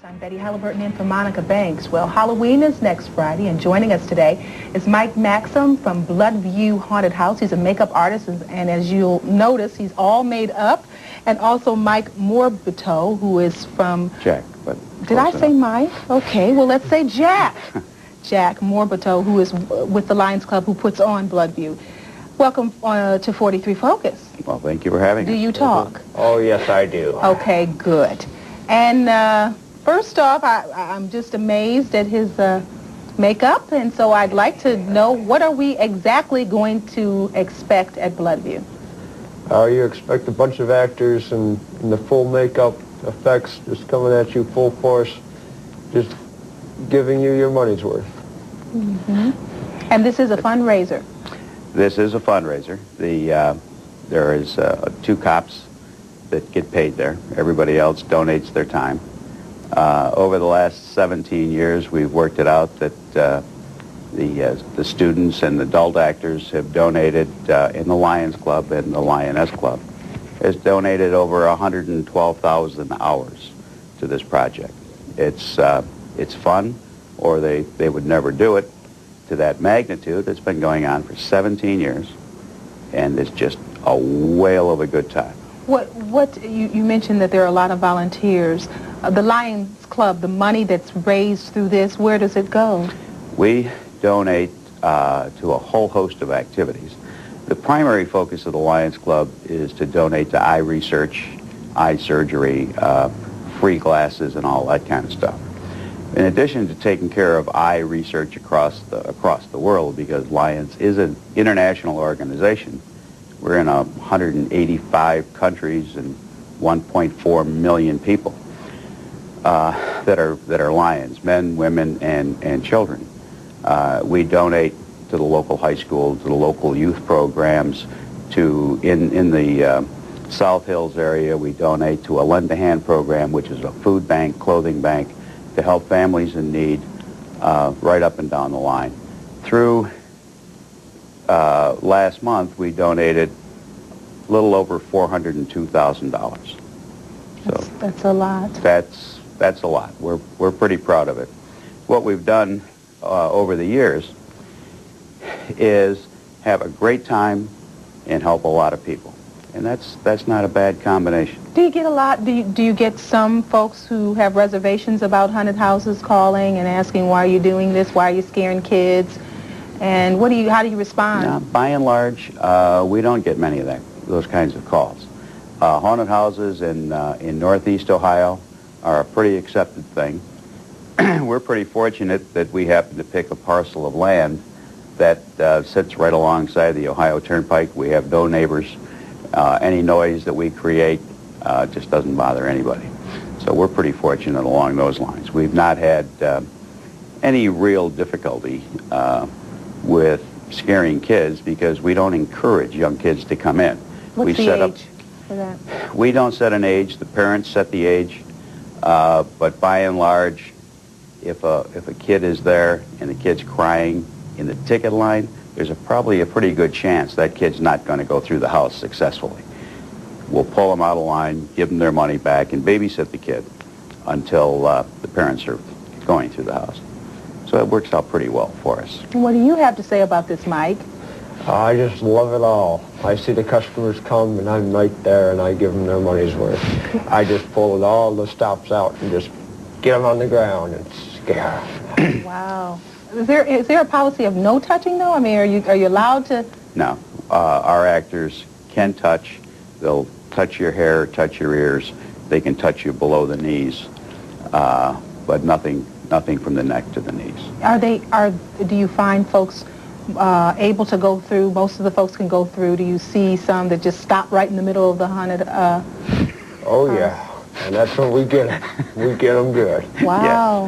I'm Betty Halliburton in for Monica Banks. Well, Halloween is next Friday, and joining us today is Mike Maxim from Bloodview Haunted House. He's a makeup artist, and as you'll notice, he's all made up. And also Mike Morabito, who is from... Jack, but... Did I say Mike? Okay, well, let's say Jack. Jack Morabito, who is with the Lions Club, who puts on Bloodview. Welcome to 43 Focus. Well, thank you for having us. Do you talk? Oh, yes, I do. Okay, good. And first off, I'm just amazed at his makeup, and so I'd like to know, what are we exactly going to expect at Bloodview? You expect a bunch of actors in the full makeup effects just coming at you full force, just giving you your money's worth. Mm-hmm. And this is a fundraiser. This is a fundraiser. There is 2 cops that get paid there. Everybody else donates their time. Over the last 17 years, we've worked it out that the students and adult actors have donated in the Lions Club and the Lioness Club has donated over 112,000 hours to this project. It's fun, or they would never do it to that magnitude. It's been going on for 17 years, and it's just a whale of a good time. You mentioned that there are a lot of volunteers. The Lions Club, the money that's raised through this, where does it go? We donate to a whole host of activities. The primary focus of the Lions Club is to donate to eye research, eye surgery, free glasses, and all that kind of stuff. In addition to taking care of eye research across the world, because Lions is an international organization, we're in 185 countries and 1.4 million people that are Lions, men, women, and children. We donate to the local high school, to the local youth programs, in the South Hills area. We donate to a Lend a Hand program, which is a food bank, clothing bank, to help families in need right up and down the line. Through last month, we donated a little over $402,000. So that's a lot. That's a lot. We're pretty proud of it. What we've done over the years is have a great time and help a lot of people, and that's not a bad combination. Do you get a lot? Do you get some folks who have reservations about haunted houses calling and asking, why are you doing this? Why are you scaring kids? And how do you respond? No, by and large, we don't get many of those kinds of calls. Haunted houses in Northeast Ohio are a pretty accepted thing. We're pretty fortunate that we happen to pick a parcel of land that sits right alongside the Ohio Turnpike. We have no neighbors. Any noise that we create just doesn't bother anybody. So we're pretty fortunate along those lines. We've not had any real difficulty with scaring kids, because we don't encourage young kids to come in. What's the age for that? We don't set an age. The parents set the age. But by and large, if a kid is there and the kid's crying in the ticket line, there's probably a pretty good chance that kid's not going to go through the house successfully. We'll pull them out of line, give them their money back, and babysit the kid until the parents are going through the house. So it works out pretty well for us. What do you have to say about this, Mike? I just love it all. I see the customers come, and I'm right there, and I give them their money's worth. I just pull all the stops out and just get them on the ground and scare them. Wow. Is there a policy of no touching, though? I mean, are you allowed to? No. Our actors can touch. They'll touch your hair, touch your ears. They can touch you below the knees, but nothing from the neck to the knees. Do you find folks able to go through? Most of the folks can go through. Do you see some that just stop right in the middle of the haunted? Oh yeah, and that's when we get them. We get them good. Wow.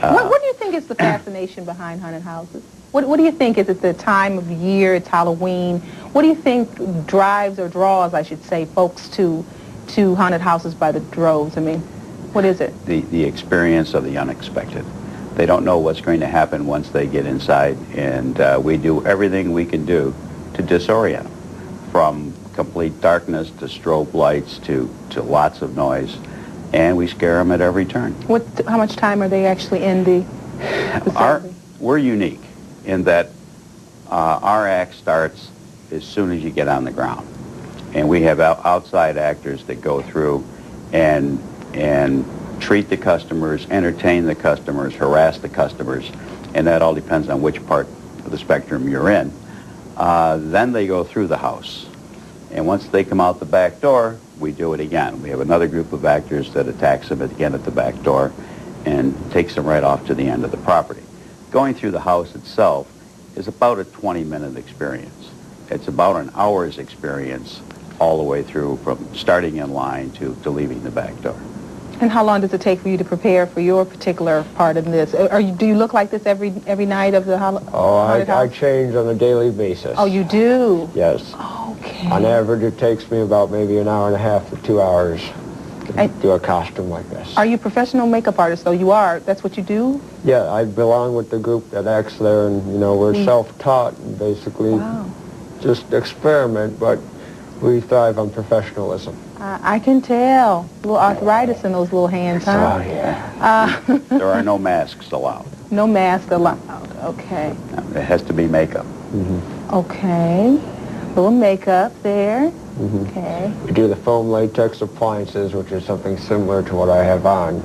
What do you think is the fascination behind haunted houses? What do you think? Is it the time of year? It's Halloween. What do you think drives or draws, I should say, folks to haunted houses by the droves? I mean, what is it? The experience of the unexpected. They don't know what's going to happen once they get inside, and we do everything we can do to disorient them, from complete darkness to strobe lights to lots of noise. and we scare them at every turn. How much time are they actually in the facility? We're unique in that our act starts as soon as you get on the ground. And we have outside actors that go through and treat the customers, entertain the customers, harass the customers, and that all depends on which part of the spectrum you're in. Then they go through the house. And once they come out the back door, we do it again. We have another group of actors that attacks them again at the back door and takes them right off to the end of the property. Going through the house itself is about a 20-minute experience. It's about an hour's experience all the way through from starting in line to leaving the back door. And how long does it take for you to prepare for your particular part in this? Do you look like this every night of the haunted house? I change on a daily basis. Oh, you do? Yes. Okay. On average, it takes me about maybe an hour and a half to 2 hours to do a costume like this. Are you a professional makeup artist, though? You are? That's what you do? Yeah, I belong with the group that acts there, and, you know, we're self-taught and basically just experiment, but we thrive on professionalism. I can tell. A little arthritis in those little hands, huh? Oh, yeah. There are no masks allowed. No mask allowed. Okay. No, it has to be makeup. Okay. Little makeup there. Okay. We do the foam latex appliances, which is something similar to what I have on,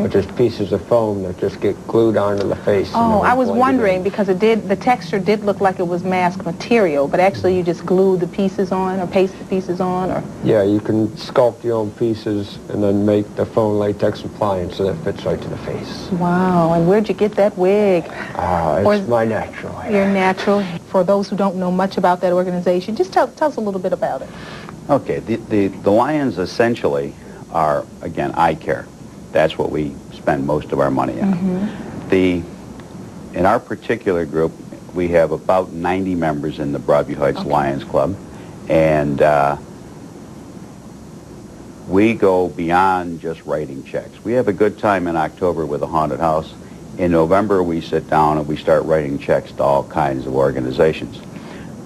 which is pieces of foam that just get glued onto the face. Oh, I was wondering because the texture did look like it was mask material, but actually you just glue the pieces on or paste the pieces on, or? Yeah, you can sculpt your own pieces and then make the foam latex appliance so that it fits right to the face. Wow, and where'd you get that wig? It's my natural hair. Your natural. For those who don't know much about that organization, just tell us a little bit about it. Okay, the Lions essentially are, again, eye care. That's what we spend most of our money on. In our particular group, we have about 90 members in the Bloodview Heights Lions Club, and we go beyond just writing checks. We have a good time in October with the haunted house. In November, we sit down and we start writing checks to all kinds of organizations.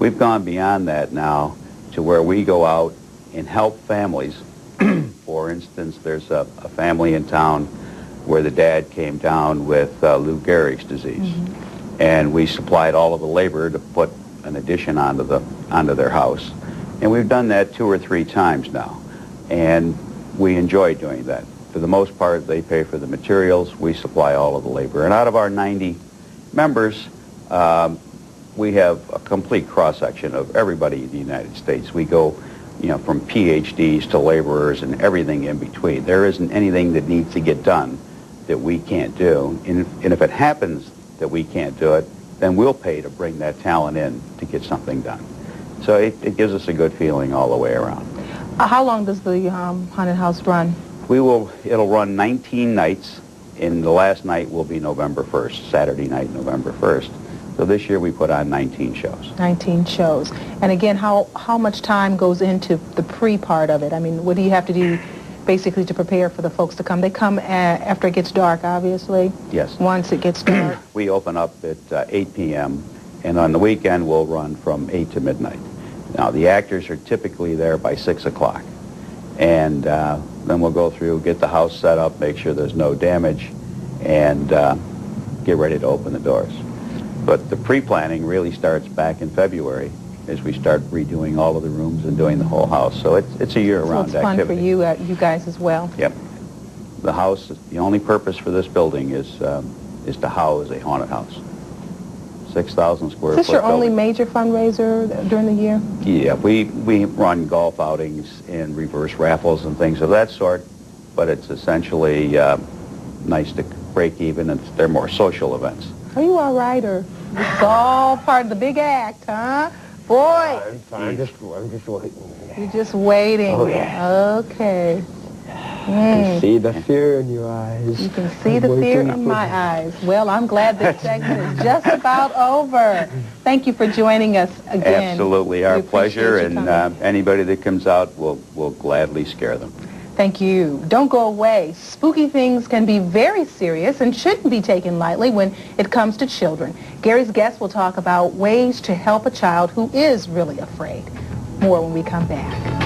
We've gone beyond that now to where we go out and help families. For instance, there's a family in town where the dad came down with Lou Gehrig's disease, and we supplied all of the labor to put an addition onto their house, and we've done that 2 or 3 times now, and we enjoy doing that. For the most part, they pay for the materials, we supply all of the labor, and out of our 90 members, we have a complete cross-section of everybody in the United States. We go, you know, from PhDs to laborers and everything in between. There isn't anything that needs to get done that we can't do. And if it happens that we can't do it, then we'll pay to bring that talent in to get something done. So it gives us a good feeling all the way around. How long does the haunted house run? It'll run 19 nights, and the last night will be November 1st, Saturday night, November 1st. So this year we put on 19 shows. 19 shows. And again, how much time goes into the pre-part of it? I mean, what do you have to do basically to prepare for the folks to come? They come after it gets dark, obviously? Yes. Once it gets dark? We open up at 8 p.m., and on the weekend we'll run from 8 to midnight. Now, the actors are typically there by 6 o'clock. And then we'll go through, get the house set up, make sure there's no damage, and get ready to open the doors. But the pre-planning really starts back in February as we start redoing all of the rooms and doing the whole house. So it's a year-round activity. So it's fun for you guys as well. Yep. The house, the only purpose for this building is to house a haunted house. 6,000 square foot. Is this your only major fundraiser during the year? Yeah, we run golf outings and reverse raffles and things of that sort, but it's essentially nice to break even, and they're more social events. Are you all right, or it's all part of the big act, huh? Boy! I'm fine. I'm just waiting. You're just waiting. Oh, yeah. Okay. I can see the fear in your eyes. You can see the fear in my eyes. Well, I'm glad this segment is just about over. Thank you for joining us again. Absolutely, our pleasure, and anybody that comes out, we'll gladly scare them. Thank you. Don't go away. Spooky things can be very serious and shouldn't be taken lightly when it comes to children. Gary's guest will talk about ways to help a child who is really afraid. More when we come back.